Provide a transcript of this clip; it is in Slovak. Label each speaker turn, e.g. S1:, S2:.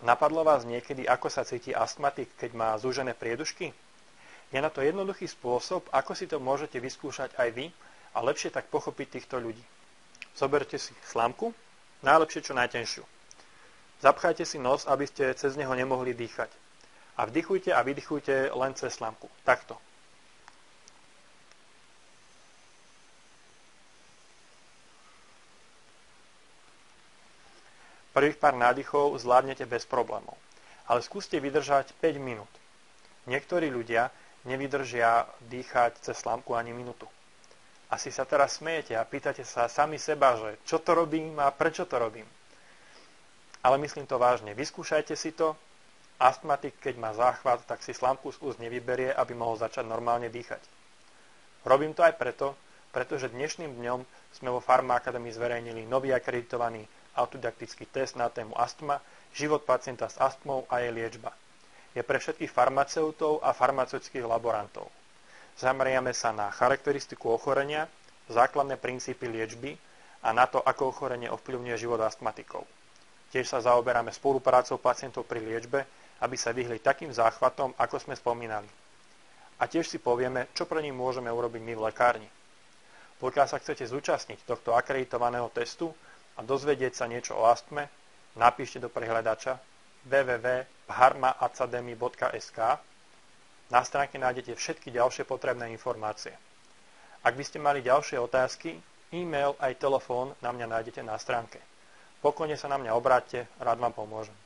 S1: Napadlo vás niekedy, ako sa cíti astmatik, keď má zúžené priedušky? Je na to jednoduchý spôsob, ako si to môžete vyskúšať aj vy a lepšie tak pochopiť týchto ľudí. Zoberte si slamku, najlepšie čo najtenšiu. Zapchajte si nos, aby ste cez neho nemohli dýchať. A vdychujte a vydychujte len cez slamku. Takto. Prvých pár nádychov zvládnete bez problémov, ale skúste vydržať 5 minút. Niektorí ľudia nevydržia dýchať cez slamku ani minútu. Asi sa teraz smejete a pýtate sa sami seba, že čo to robím a prečo to robím. Ale myslím to vážne. Vyskúšajte si to. Astmatik, keď má záchvat, tak si slamku z úst nevyberie, aby mohol začať normálne dýchať. Robím to aj preto, pretože dnešným dňom sme vo Pharma Academy zverejnili nový akreditovaný autodidaktický test na tému astma, život pacienta s astmou a jej liečba. Je pre všetkých farmaceutov a farmaceutických laborantov. Zameriame sa na charakteristiku ochorenia, základné princípy liečby a na to, ako ochorenie ovplyvňuje život astmatikov. Tiež sa zaoberáme spoluprácou pacientov pri liečbe, aby sa vyhli takým záchvatom, ako sme spomínali. A tiež si povieme, čo pre nich môžeme urobiť my v lekárni. Pokiaľ sa chcete zúčastniť tohto akreditovaného testu a dozvedieť sa niečo o astme, napíšte do prehľadača www.pharmaacademy.sk. Na stránke nájdete všetky ďalšie potrebné informácie. Ak by ste mali ďalšie otázky, e-mail aj telefón na mňa nájdete na stránke. Pokojne sa na mňa obráťte, rád vám pomôžem.